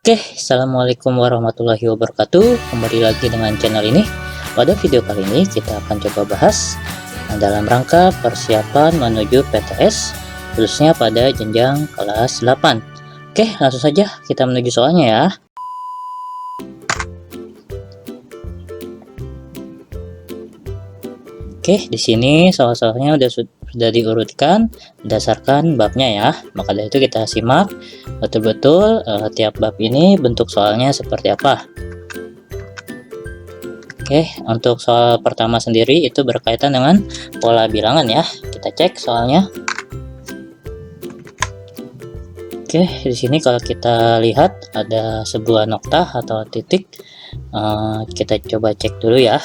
Oke, assalamualaikum warahmatullahi wabarakatuh. Kembali lagi dengan channel ini. Pada video kali ini kita akan coba bahas dalam rangka persiapan menuju PTS, khususnya pada jenjang kelas 8. Oke, langsung saja kita menuju soalnya ya. Oke, di sini soal-soalnya sudah diurutkan berdasarkan babnya ya. Maka dari itu kita simak betul-betul tiap bab ini bentuk soalnya seperti apa. Oke, untuk soal pertama sendiri itu berkaitan dengan pola bilangan ya. Kita cek soalnya. Oke, di sini kalau kita lihat ada sebuah nokta atau titik. Kita coba cek dulu ya.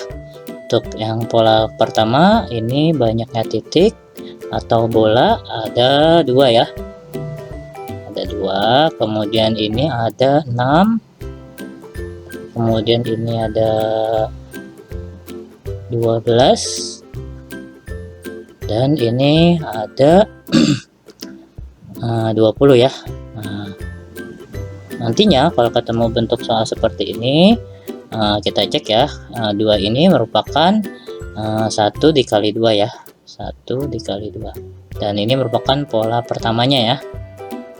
Untuk yang pola pertama ini banyaknya titik atau bola ada 2 ya. Ada 2, kemudian ini ada 6. Kemudian ini ada 12 dan ini ada 20 ya. Nantinya kalau ketemu bentuk soal seperti ini, kita cek ya, 2 ini merupakan 1 dikali 2 ya, 1 dikali 2, dan ini merupakan pola pertamanya ya,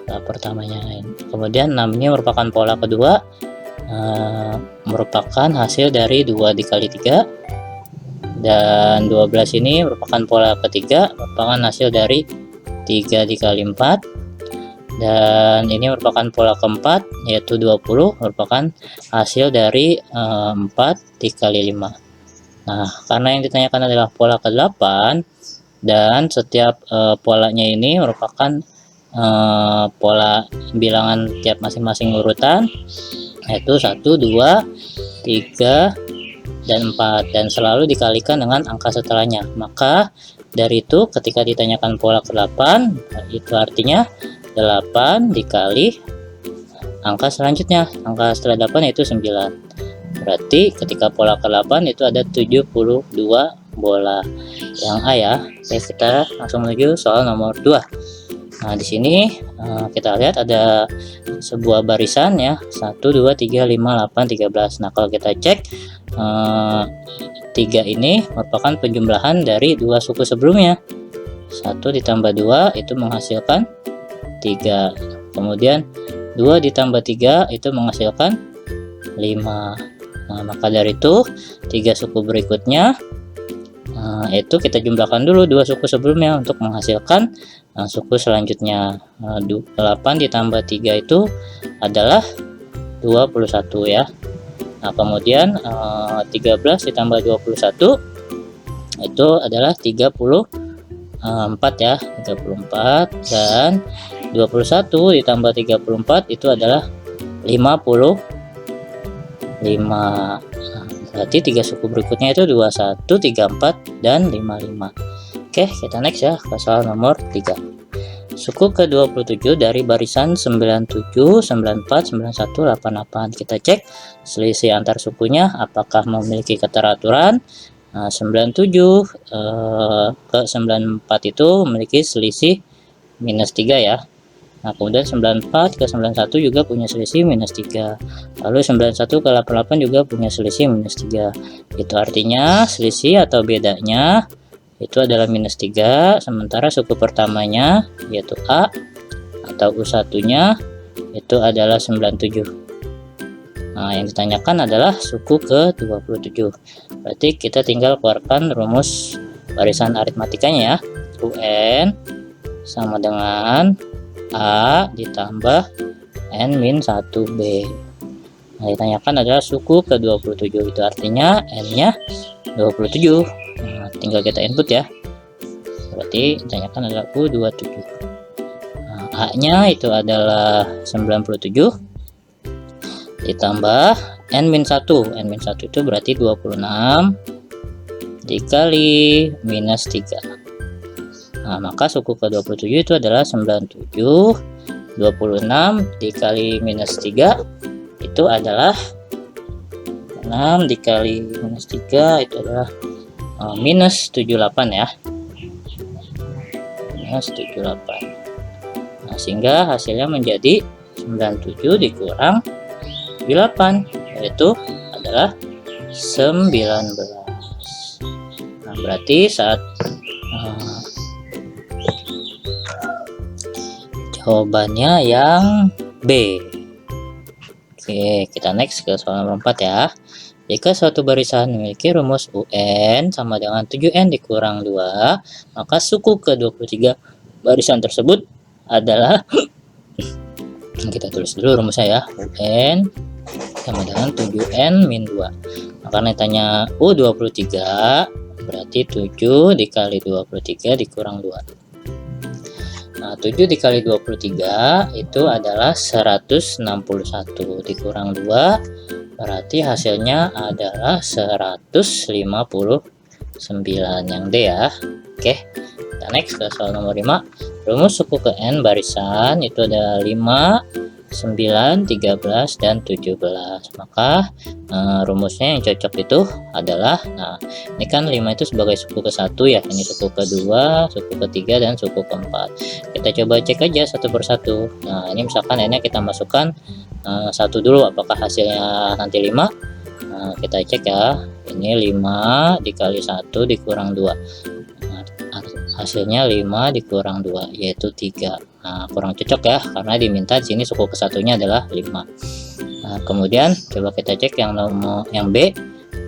pola pertamanya. Kemudian 6 ini merupakan pola kedua, merupakan hasil dari 2 dikali 3, dan 12 ini merupakan pola ketiga, merupakan hasil dari 3 dikali 4, dan ini merupakan pola keempat yaitu 20, merupakan hasil dari 4 dikali 5. Nah, karena yang ditanyakan adalah pola ke-8 dan setiap polanya ini merupakan pola bilangan tiap masing-masing urutan, yaitu 1, 2, 3, dan 4, dan selalu dikalikan dengan angka setelahnya. Maka dari itu ketika ditanyakan pola ke-8, itu artinya 8 dikali angka selanjutnya, angka setelah 8 yaitu 9. Berarti ketika pola ke-8 itu ada 72 bola. Yang A ya. Oke, kita langsung menuju soal nomor 2. Nah, di sini kita lihat ada sebuah barisan ya, 1 2 3 5 8 13. Nah, kalau kita cek 3 ini merupakan penjumlahan dari 2 suku sebelumnya. 1 ditambah 2 itu menghasilkan 3, kemudian 2 ditambah 3 itu menghasilkan 5. Nah, maka dari itu 3 suku berikutnya itu kita jumlahkan dulu 2 suku sebelumnya untuk menghasilkan suku selanjutnya. 8 ditambah 3 itu adalah 21 ya. Nah, kemudian 13 ditambah 21 itu adalah 34 ya, 34, dan 21 ditambah 34 itu adalah 55. Nah, berarti 3 suku berikutnya itu 21, 34, dan 55. Oke, kita next ya ke soal nomor 3. Suku ke-27 dari barisan 97, 94, 91, 88. Kita cek selisih antar sukunya apakah memiliki keteraturan. 97 ke 94 itu memiliki selisih minus 3 ya. Nah, kemudian 94 ke 91 juga punya selisih minus 3. Lalu 91 ke 88 juga punya selisih minus 3. Itu artinya selisih atau bedanya itu adalah minus 3, sementara suku pertamanya yaitu A atau U1-nya itu adalah 97. Nah, yang ditanyakan adalah suku ke-27. Berarti kita tinggal keluarkan rumus barisan aritmatikanya ya. UN sama dengan A ditambah N-1B. Nah, ditanyakan adalah suku ke-27, itu artinya N-nya 27. Nah, tinggal kita input ya. Berarti ditanyakan adalah U27. Nah, A-nya itu adalah 97 ditambah N-1. N-1 itu berarti 26 dikali minus 3. Nah, maka suku ke-27 itu adalah 97, 26 dikali minus 3 itu adalah 6 dikali minus 3 itu adalah minus 78 ya. Minus 78. Nah, sehingga hasilnya menjadi 97 dikurang 8, yaitu adalah 19. Nah, berarti saat jawabannya yang B. Oke, kita next ke soal nomor 4 ya. Jika suatu barisan memiliki rumus UN sama dengan 7N dikurang 2, maka suku ke-23 barisan tersebut adalah kita tulis dulu rumusnya ya. UN sama dengan 7N min 2. Nah, karena ditanya U23, berarti 7 dikali 23 dikurang 2. Nah, 7 dikali 23 itu adalah 161 dikurang 2, berarti hasilnya adalah 159 yang D ya. Oke, kita next ke soal nomor 5. Rumus suku ke N barisan itu ada 5, 9, 13, dan 17. Maka rumusnya yang cocok itu adalah, nah ini kan 5 itu sebagai suku ke-1 ya, ini suku ke-2, suku ke-3, dan suku ke-4. Kita coba cek aja satu persatu. Nah ini misalkan ini kita masukkan 1 dulu, apakah hasilnya nanti 5. Kita cek ya, ini 5 dikali 1 dikurang 2. Hasilnya 5 dikurang 2 yaitu 3. Nah, kurang cocok ya, karena diminta di sini suku kesatunya adalah 5. Nah, kemudian coba kita cek yang nomor yang B.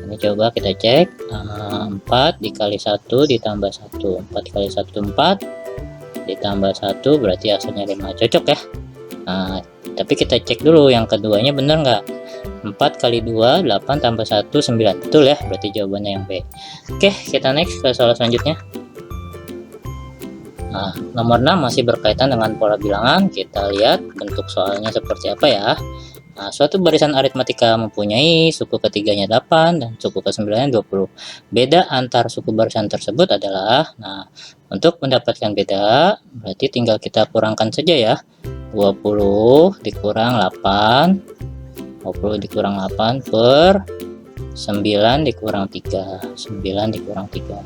Ini coba kita cek 4 dikali 1 ditambah 1. 4 dikali 1 4 ditambah 1 berarti hasilnya 5. Cocok ya. Nah, tapi kita cek dulu yang keduanya benar nggak? 4 kali 2 8 tambah 1 9. Betul ya, berarti jawabannya yang B. Oke, kita next ke soal selanjutnya. Nah, nomor 6 masih berkaitan dengan pola bilangan. Kita lihat bentuk soalnya seperti apa ya. Nah, suatu barisan aritmatika mempunyai suku ketiganya 8 dan suku ke-9 20. Beda antar suku barisan tersebut adalah, nah untuk mendapatkan beda berarti tinggal kita kurangkan saja ya. 20 dikurang 8, 20 dikurang 8 per 9 dikurang 3, 9 dikurang 3.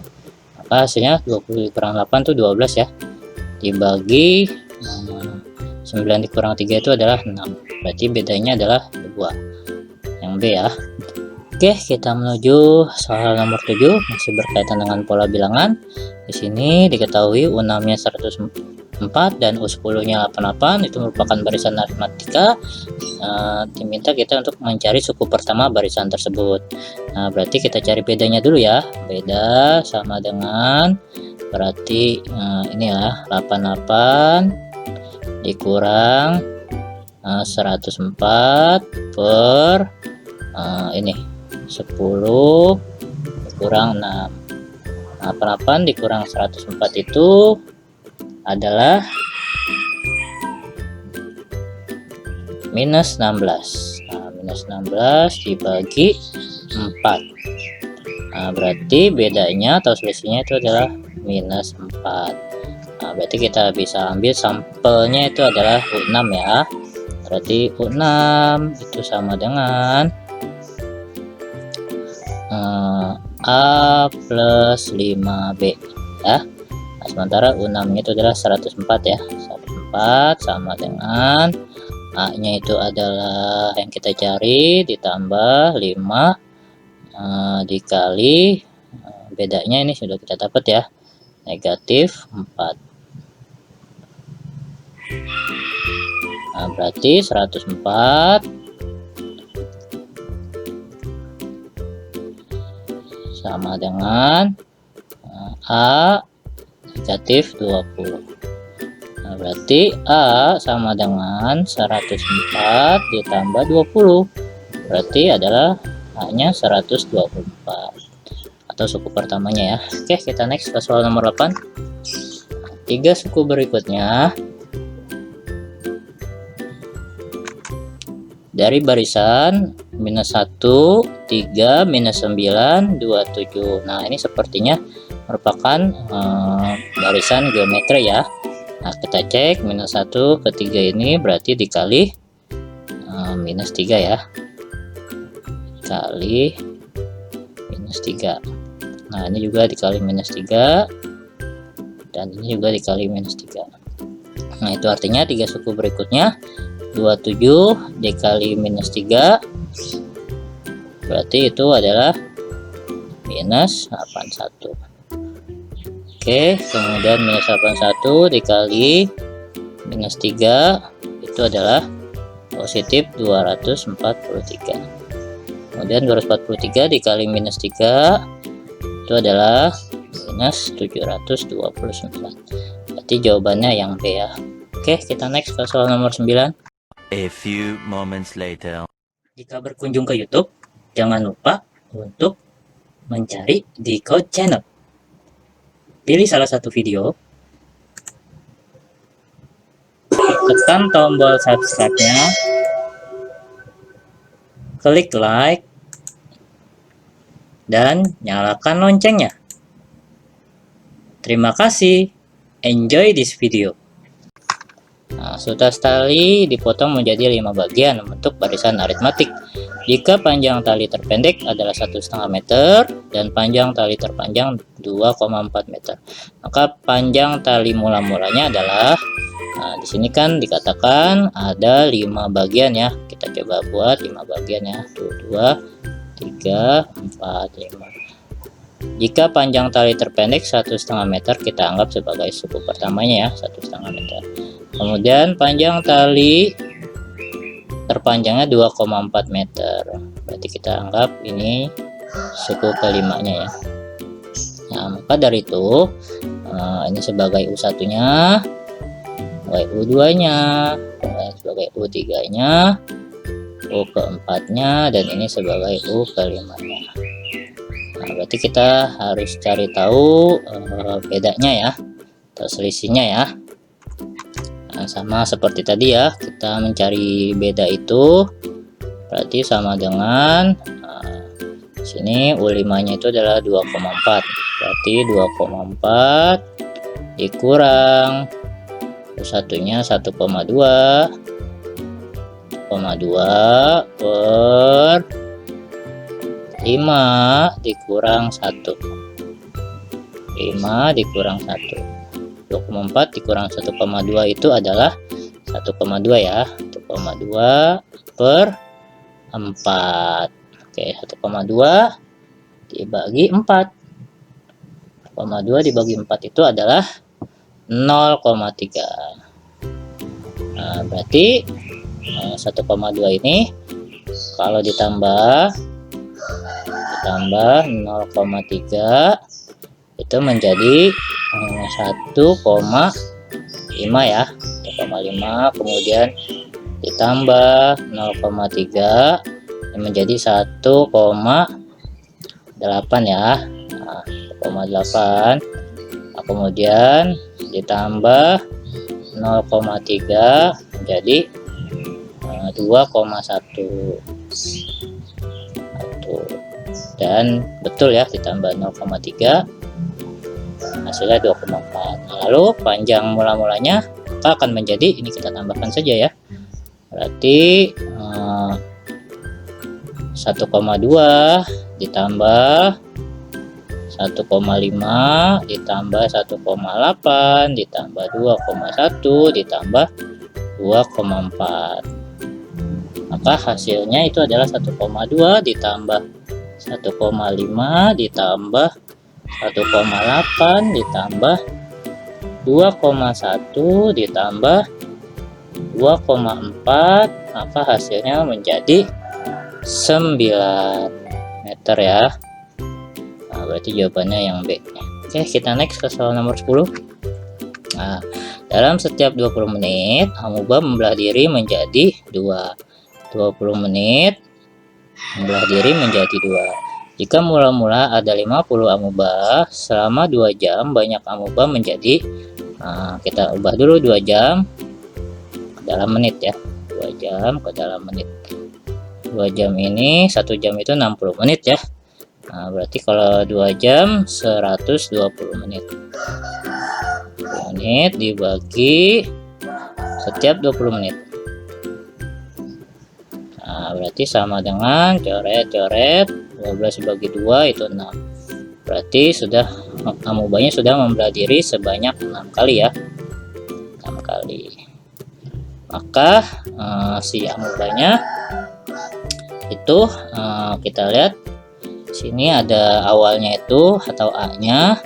Maka hasilnya 20 dikurang 8 itu 12 ya, dibagi 9 dikurang 3 itu adalah 6, berarti bedanya adalah 2 yang B ya. Oke, kita menuju soal nomor 7 masih berkaitan dengan pola bilangan. Di sini diketahui U6 nya 104 dan U10 nya 88, itu merupakan barisan aritmatika. Diminta kita untuk mencari suku pertama barisan tersebut. Nah, berarti kita cari bedanya dulu ya. Beda sama dengan berarti ini ya, 88 dikurang 104 per ini 10 dikurang 6. Nah, 88 dikurang 104 itu adalah minus 16. Nah, minus 16 dibagi 4. Nah, berarti bedanya atau selisihnya itu adalah minus 4. Nah, berarti kita bisa ambil sampelnya itu adalah U6 ya. Berarti U6 itu sama dengan A plus 5B ya. Nah, sementara U6 nya itu adalah 104 ya. 104 sama dengan A nya itu adalah yang kita cari ditambah 5 dikali bedanya ini sudah kita dapat ya, negatif 4. Nah, berarti 104 sama dengan A negatif 20. Nah, berarti A sama dengan 104 ditambah 20. Berarti adalah A-nya 124 atau suku pertamanya ya. Oke, kita next ke soal nomor 8. 3 suku berikutnya dari barisan minus 1, 3, minus 9, 27. Nah, ini sepertinya merupakan barisan geometri ya. Nah, kita cek minus 1 ke 3 ini berarti dikali minus 3 ya, kali minus 3. Nah, ini juga dikali minus 3 dan ini juga dikali minus 3. Nah, itu artinya 3 suku berikutnya 27 dikali minus 3, berarti itu adalah minus 81. Oke, kemudian minus 81 dikali minus 3 itu adalah positif 243. Kemudian 243 dikali minus 3 itu adalah minus 729. Berarti jawabannya yang B ya. Oke, kita next ke soal nomor 9. A few moments later. Jika berkunjung ke YouTube, jangan lupa untuk mencari di Code Channel. Pilih salah satu video, tekan tombol subscribe-nya, klik like, dan nyalakan loncengnya. Terima kasih. Enjoy this video. Nah, sudah tali dipotong menjadi 5 bagian membentuk barisan aritmatik. Jika panjang tali terpendek adalah 1,5 meter dan panjang tali terpanjang 2,4 meter, maka panjang tali mula-mulanya adalah, nah di sini kan dikatakan ada 5 bagian ya. Kita coba buat 5 bagian ya. 2, 3, 4, 5. Jika panjang tali terpendek 1,5 meter, kita anggap sebagai suku pertamanya ya, 1,5 meter. Kemudian panjang tali terpanjangnya 2,4 meter, berarti kita anggap ini suku kelimanya ya. Nah, maka dari itu ini sebagai U1 nya, U2 nya, sebagai U3 nya, U keempat nya, dan ini sebagai U kelima nya. Nah, berarti kita harus cari tahu bedanya ya, atau selisihnya ya. Nah, sama seperti tadi ya, kita mencari beda itu berarti sama dengan sini U5 nya itu adalah 2,4, berarti 2,4 dikurang U1 nya 1,2 per 5 dikurang 1, 5 dikurang 1, 2,4 dikurang 1,2 itu adalah 1,2 ya, 1,2 per 4. Oke, 1,2 dibagi 4, 1,2 dibagi 4 itu adalah 0,3. Nah, berarti 1,2 ini kalau ditambah 0,3 itu menjadi 1,5 ya, 1,5, kemudian ditambah 0,3 menjadi 1,8 ya, 1,8. Nah, kemudian ditambah 0,3 menjadi 2,1. Dan betul ya, ditambah 0,3 hasilnya 2,4. Lalu panjang mula-mulanya akan menjadi, ini kita tambahkan saja ya, berarti 1,2 ditambah 1,5 ditambah 1,8 ditambah 2,1 ditambah 2,4, maka hasilnya itu adalah 1,2 ditambah 1,5 ditambah 1,8 ditambah 2,1 ditambah 2,4, maka hasilnya menjadi 9 meter ya. Nah, berarti jawabannya yang B. Oke, kita next ke soal nomor 10. Nah, dalam setiap 20 menit amuba membelah diri menjadi 2. 20 menit membelah diri menjadi 2. Jika mula-mula ada 50 amuba, selama 2 jam banyak amuba menjadi, kita ubah dulu 2 jam ke dalam menit ya, 2 jam ke dalam menit. 2 jam ini, 1 jam itu 60 menit ya. Nah, berarti kalau 2 jam 120 menit. 20 menit dibagi setiap 20 menit. Nah, berarti sama dengan coret-coret 12 bagi 2 itu 6. Berarti sudah amubanya sudah membelah diri sebanyak 6 kali ya. 6 kali. maka si amobanya itu kita lihat sini ada awalnya itu atau A-nya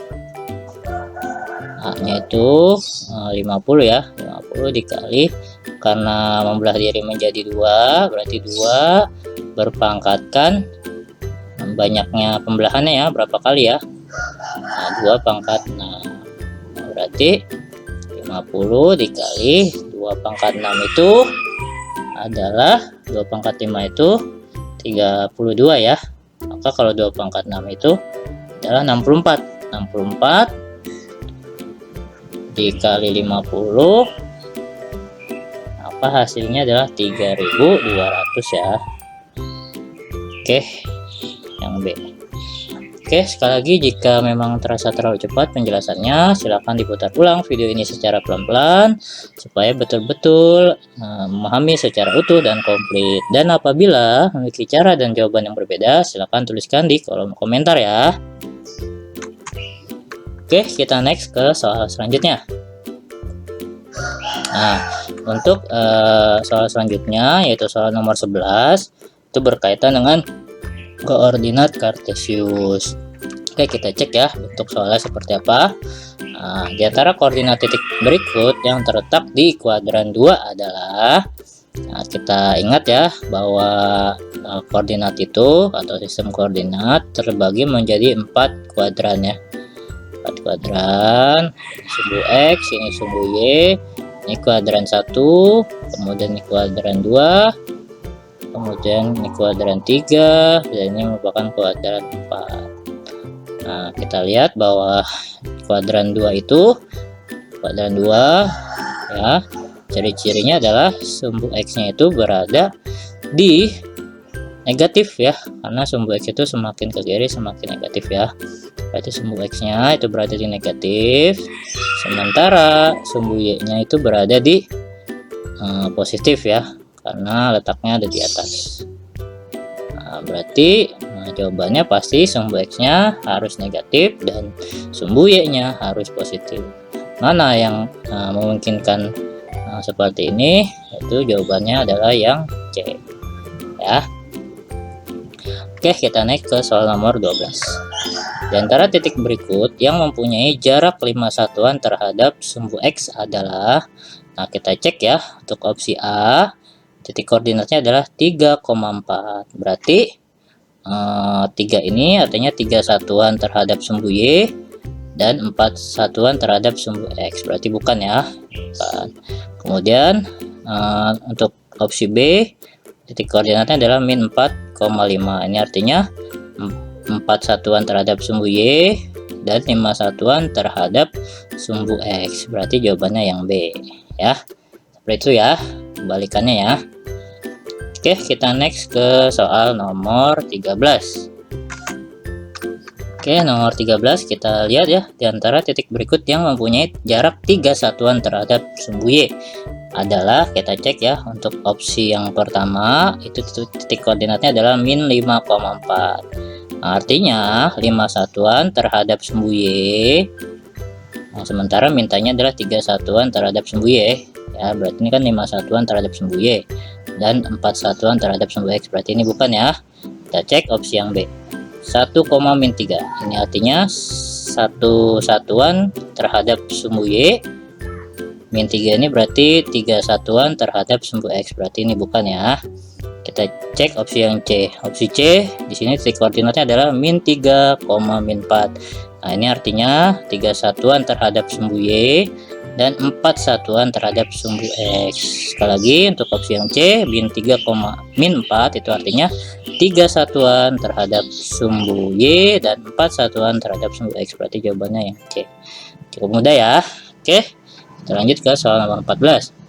itu 50 ya, 50 dikali, karena membelah diri menjadi 2 berarti 2 berpangkatkan banyaknya pembelahannya ya, berapa kali ya, 2 pangkat 6 berarti 50 dikali 2 pangkat 6 itu adalah 2 pangkat 5 itu 32 ya. Maka kalau 2 pangkat 6 itu adalah 64 dikali 50, apa hasilnya adalah 3200 ya. Oke, yang B. Oke, sekali lagi jika memang terasa terlalu cepat penjelasannya, silahkan diputar ulang video ini secara pelan-pelan supaya betul-betul memahami secara utuh dan komplit. Dan apabila memiliki cara dan jawaban yang berbeda, silahkan tuliskan di kolom komentar ya. Oke, kita next ke soal selanjutnya. Nah, untuk soal selanjutnya yaitu soal nomor 11, itu berkaitan dengan koordinat kartesius. Oke, kita cek ya bentuk soalnya seperti apa. Nah, di antara koordinat titik berikut yang terletak di kuadran 2 adalah, kita ingat ya bahwa koordinat itu atau sistem koordinat terbagi menjadi 4 kuadran ya. 4 kuadran, sumbu X, ini sumbu Y, ini kuadran 1, kemudian ini kuadran 2, kemudian ini kuadran 3, dan ini merupakan kuadran 4. Nah, kita lihat bahwa kuadran 2 itu, kuadran 2 ya, ciri-cirinya adalah sumbu X-nya itu berada di negatif ya, karena sumbu X itu semakin ke kiri semakin negatif ya. Berarti sumbu X-nya itu berada di negatif, sementara sumbu Y-nya itu berada di positif ya, karena letaknya ada di atas. Nah, berarti jawabannya pasti sumbu X-nya harus negatif dan sumbu Y-nya harus positif. Mana yang memungkinkan seperti ini? Itu jawabannya adalah yang C ya. Oke, kita naik ke soal nomor 12. Di antara titik berikut yang mempunyai jarak 5 satuan terhadap sumbu X adalah, nah kita cek ya, untuk opsi A titik koordinatnya adalah 3,4, berarti 3 ini artinya 3 satuan terhadap sumbu Y dan 4 satuan terhadap sumbu X, berarti bukan ya, bukan. Kemudian untuk opsi B titik koordinatnya adalah min 4,5, ini artinya 4 satuan terhadap sumbu Y dan 5 satuan terhadap sumbu X, berarti jawabannya yang B ya. Seperti itu ya kebalikannya ya. Oke, kita next ke soal nomor 13. Oke, nomor 13 kita lihat ya, di antara titik berikut yang mempunyai jarak 3 satuan terhadap sumbu Y adalah, kita cek ya, untuk opsi yang pertama itu titik koordinatnya adalah min 5,4. Artinya 5 satuan terhadap sumbu Y. Nah, sementara mintanya adalah 3 satuan terhadap sumbu Y ya, berarti ini kan 5 satuan terhadap sumbu Y dan 4 satuan terhadap sumbu X, berarti ini bukan ya. Kita cek opsi yang B, 1,-3, ini artinya 1 satuan terhadap sumbu Y, min 3 ini berarti 3 satuan terhadap sumbu X, berarti ini bukan ya. Kita cek opsi yang C. Opsi C di sini titik koordinatnya adalah min 3, min 4. Nah, ini artinya 3 satuan terhadap sumbu Y dan 4 satuan terhadap sumbu X. Sekali lagi untuk opsi yang C, min 3, min 4 itu artinya 3 satuan terhadap sumbu Y dan 4 satuan terhadap sumbu X, berarti jawabannya yang C. Cukup mudah ya. Oke, kita lanjut ke soal nomor 14.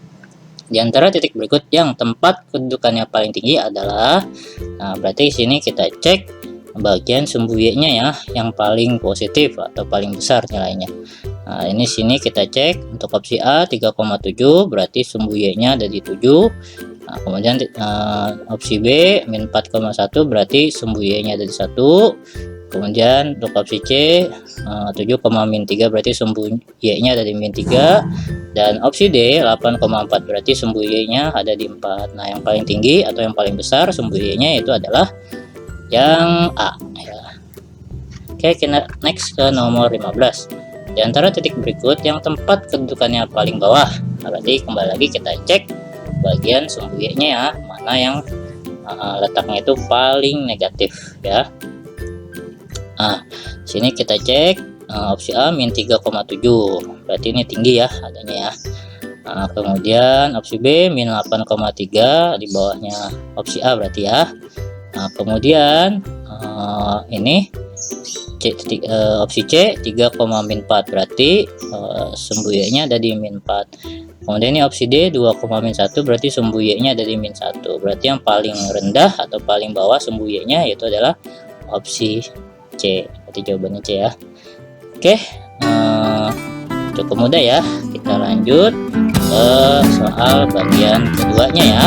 Di antara titik berikut yang tempat kedudukannya paling tinggi adalah, nah berarti di sini kita cek bagian sumbu Y-nya ya, yang paling positif atau paling besar nilainya. Nah, ini sini kita cek untuk opsi A 3,7, berarti sumbu Y-nya ada di 7. Nah, kemudian opsi B min 4,1, berarti sumbu Y-nya ada di 1. Kemudian untuk opsi C 7,-3 berarti sumbu Y-nya ada di -3, dan opsi D 8,4 berarti sumbu Y-nya ada di 4. Nah, yang paling tinggi atau yang paling besar sumbu Y-nya itu adalah yang A ya. Oke, kita next ke nomor 15. Di antara titik berikut yang tempat kedudukannya paling bawah. Nah, berarti kembali lagi kita cek bagian sumbu Y-nya ya, mana yang letaknya itu paling negatif ya. Nah, sini kita cek opsi A -3,7 berarti ini tinggi ya adanya ya. Nah, kemudian opsi B -8,3 di bawahnya opsi A berarti ya. Nah, kemudian ini opsi C 3,-4 berarti sumbu Y-nya ada di -4. Kemudian ini opsi D 2,-1 berarti sumbu Y-nya ada di -1. Berarti yang paling rendah atau paling bawah sumbu Y-nya yaitu adalah opsi C. Berarti jawabannya C ya. Oke, cukup mudah ya. Kita lanjut ke soal bagian keduanya ya.